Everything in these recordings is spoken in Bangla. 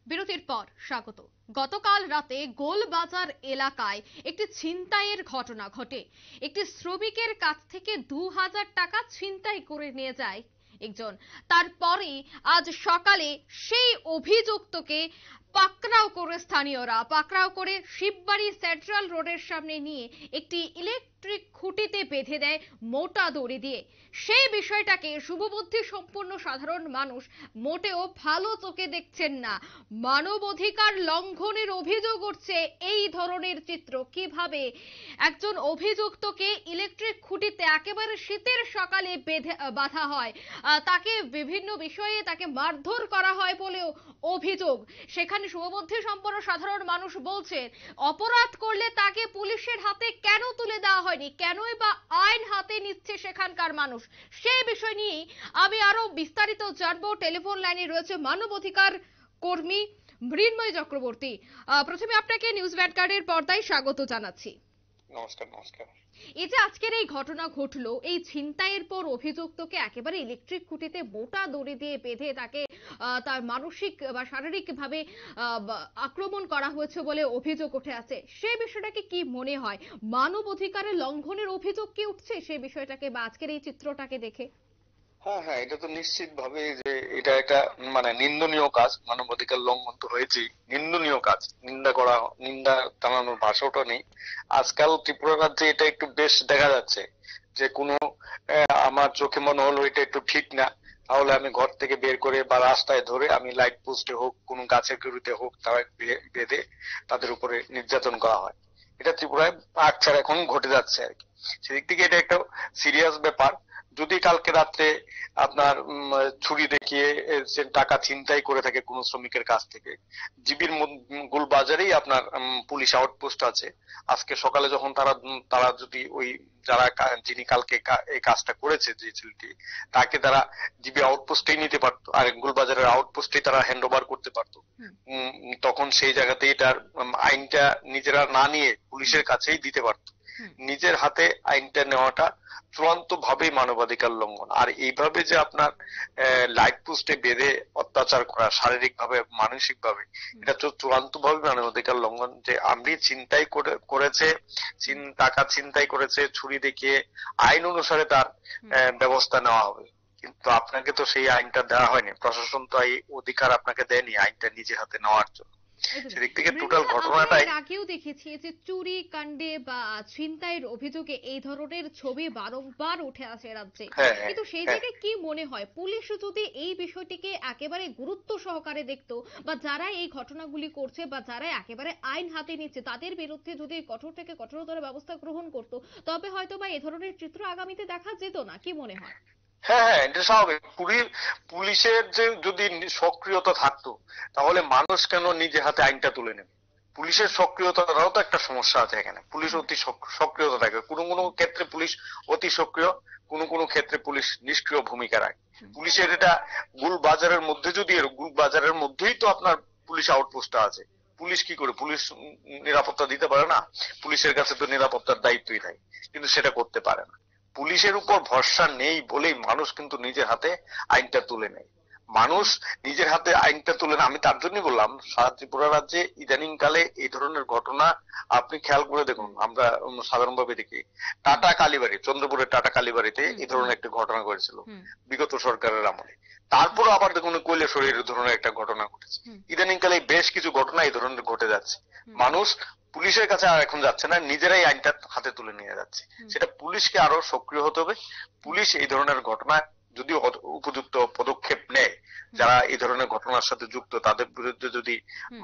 বিরতির পর স্বাগত। গতকাল রাতে গোলবাজার এলাকায় একটি ছিনতাইয়ের ঘটনা ঘটে। একটি শ্রমিকের কাছ থেকে 2000 টাকা ছিনতাই করে নিয়ে যায় একজন। তারপরে আজ সকালে সেই অভিযুক্তকে পাকড়াও করে স্থানীয়রা পাকড়াও করে শিববাড়ি সেন্ট্রাল রোডের সামনে নিয়ে একটি ইলেকট্রিক খুঁটিতে বেঁধে দেয় মোটা দড়ি দিয়ে। সেই বিষয়টাকে শুভবুদ্ধি সম্পন্ন সাধারণ মানুষ মোটেও ভালো চোখে দেখছেন না। মানবাধিকার লঙ্ঘনের অভিযোগ উঠছে এই ধরনের চিত্র। কিভাবে একজন অভিযুক্তকে ইলেকট্রিক খুঁটিতে একেবারে শীতের সকালে বাঁধা হয়, তাকে বিভিন্ন বিষয়ে তাকে মারধর করা হয় বলেও অভিযোগ। সেখানে শুভবুদ্ধি সম্পন্ন সাধারণ মানুষ বলছেন, অপরাধ করলে তাকে পুলিশের হাতে কেন তুলে দেওয়া হয়নি, কেনই বা আইন হাতে নিচ্ছে সেখানকার মানুষ। সেই বিষয় নিয়ে আমি আরো বিস্তারিত জানবো। টেলিফোন লাইনে রয়েছে মানবাধিকার কর্মী মৃন্ময় চক্রবর্তী। প্রথমে আপনাকে নিউজ ভ্যানগার্ডের পর্দায় স্বাগত জানাচ্ছি। নমস্কার। নমস্কার। এই যে আজকের এই ঘটনা ঘটলো, এই ছিনতাইয়ের পর অভিযুক্তকে একেবারে ইলেকট্রিক খুঁটিতে মোটা দড়ি দিয়ে বেঁধে তাকে তার মানসিক বা শারীরিক ভাবে আক্রমণ করা হয়েছে বলে অভিযোগ উঠে আছে। সেই বিষয়টাকে কি মনে হয়, মানবাধিকারের লঙ্ঘনের অভিযোগ কি উঠছে সেই বিষয়টাকে বা আজকের এই চিত্রটাকে দেখে? হ্যাঁ হ্যাঁ, এটা তো নিশ্চিত ভাবে যে এটা একটা নিন্দনীয় কাজ। মানবাধিকার লঙ্ঘন তো হয়েছেই, নিন্দনীয় কাজ। নিন্দা টানানোর ভাষাটা নেই। আজকাল ত্রিপুরা রাজ্যে এটা একটু বেশ দেখা যাচ্ছে যে কোনো আমার চোখে মনে হলো এটা একটু ঠিক না, তাহলে আমি ঘর থেকে বের করে বা রাস্তায় ধরে আমি লাইট পোস্টে হোক কোনো গাছের গুঁড়িতে হোক তারা বেঁধে তাদের উপরে নির্যাতন করা হয়। এটা ত্রিপুরায় আকছার এখন ঘটে যাচ্ছে আর কি। সেদিক থেকে এটা একটা সিরিয়াস ব্যাপার। যদি কালকে রাত্রে আপনার ছুরি দেখিয়ে সে টাকা ছিনতাই করে থাকে কোন শ্রমিকের কাছ থেকে, জিবির গোলবাজারেই আপনার পুলিশ আউটপোস্ট আছে। আজকে সকালে যখন তারা যদি ওই যারা যিনি কালকে এই কাজটা করেছে যে ছেলেটি, তাকে তারা জিবি আউটপোস্টেই নিতে পারতো, আর গোলবাজারের আউটপোস্টেই তারা হ্যান্ড ওভার করতে পারতো। তখন সেই জায়গাতেই তার আইনটা নিজেরা না নিয়ে পুলিশের কাছেই দিতে পারতো। নিজের হাতে আইনটা নেওয়াটা চূড়ান্ত ভাবে মানবাধিকার লঙ্ঘন। আর এইভাবে যে আপনার লাইট পোস্টে বেঁধে অত্যাচার করা শারীরিক ভাবে মানসিক ভাবে, এটা তো চূড়ান্ত ভাবে মানবাধিকার লঙ্ঘন। যে আপনি ছিনতাই করেছে, টাকা ছিনতাই করেছে, ছুরি দেখিয়ে আইন অনুসারে তার ব্যবস্থা নেওয়া হবে, কিন্তু আপনাকে তো সেই আইনটা দেওয়া হয়নি। প্রশাসন তো এই অধিকার আপনাকে দেয়নি আইনটা নিজের হাতে নেওয়ার জন্য। সেদিক থেকে টোটাল ঘটনাটাই আগেও দেখেছি যে চুরি কাণ্ডে বা ছিনতাইয়ের অভিযোগে এই ধরনের ছবি বারংবার উঠে আসে রাজ্যে। কিন্তু সেই জায়গায় কি মনে হয়, পুলিশ যদি এই বিষয়টিকে একেবারে গুরুত্ব সহকারে দেখতো বা যারা এই ঘটনাগুলি করছে বা যারা একেবারে আইন হাতে নিচ্ছে তাদের বিরুদ্ধে যদি কঠোর থেকে কঠোরতর ব্যবস্থা গ্রহণ করতো, তবে হয়তো বা এই ধরনের চিত্র আগামীতে দেখা যেত না। কি মনে হয়? হ্যাঁ হ্যাঁ, এটা স্বাভাবিক। পুলিশের যে যদি সক্রিয়তা থাকতো তাহলে মানুষ কেন নিজে হাতে আইনটা তুলে নেবে? পুলিশের সক্রিয়তাটাও তো একটা সমস্যা আছে এখানে। পুলিশ অতি সক্রিয়তা থাকে, কোনো কোনো ক্ষেত্রে পুলিশ অতি সক্রিয়, কোনো কোনো ক্ষেত্রে পুলিশ নিষ্ক্রিয় ভূমিকা রাখে। পুলিশের এটা গুলবাজারের মধ্যে, যদি গুলবাজারের মধ্যেই তো আপনার পুলিশ আউটপোস্টটা আছে, পুলিশ কি করে পুলিশ নিরাপত্তা দিতে পারে না? পুলিশের কাছে তো নিরাপত্তার দায়িত্বই থাকে, কিন্তু সেটা করতে পারে না। পুলিশের উপর ভরসা নেই বলেই মানুষ কিন্তু নিজের হাতে আইনটা তুলে নেয়। মানুষ নিজের হাতে আইনটা তুলে নেয়। আমি তার জন্যই বললাম, সারা ত্রিপুরা রাজ্যে ইদানিং কালে এই ধরনের ঘটনা আপনি খেয়াল করে দেখুন। আমরা সাধারণভাবে দেখি টাটা কালীবাড়ি, চন্দ্রপুরের টাটা কালীবাড়িতে এই ধরনের একটা ঘটনা ঘটেছিল বিগত সরকারের আমলে। তারপর আবার দেখুন কৈলাসহরের এই ধরনের একটা ঘটনা ঘটেছে। ইদানিং কালে বেশ কিছু ঘটনা এই ধরনের ঘটে যাচ্ছে। মানুষ পুলিশের কাছে আর এখন যাচ্ছে না, নিজেরাই আইনটা হাতে তুলে নিয়ে যাচ্ছে। সেটা পুলিশকে আরো সক্রিয় হতে হবে। পুলিশ এই ধরনের ঘটনা যদি উপযুক্ত পদক্ষেপ নেয়, যারা এই ধরনের ঘটনার সাথে যুক্ত তাদের বিরুদ্ধে যদি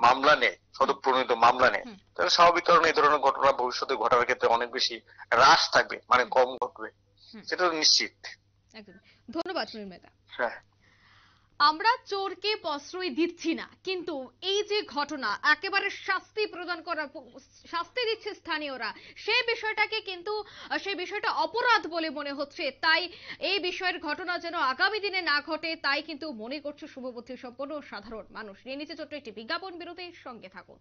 মামলা নেয়, সদপ্রণীত মামলা নেয়, তাহলে স্বাভাবিক কারণে এই ধরনের ঘটনা ভবিষ্যতে ঘটার ক্ষেত্রে অনেক বেশি হ্রাস থাকবে, কম ঘটবে, সেটা নিশ্চিত। ধন্যবাদ মৃন্ময়। হ্যাঁ, আমরা চোরকে প্রশ্রয় দিচ্ছি না, কিন্তু এই যে ঘটনা একেবারে শাস্তি দিচ্ছে স্থানীয়রা, সেই বিষয়টাকে কিন্তু সেই বিষয়টা অপরাধ বলে মনে হচ্ছে। তাই এই বিষয়ের ঘটনা যেন আগামী দিনে না ঘটে, তাই কিন্তু মনে করছে শুভবুদ্ধি সম্পন্ন সাধারণ মানুষ। নিয়ে নিচে ছোট্ট একটি বিজ্ঞাপন বিরতির সঙ্গে থাকুন।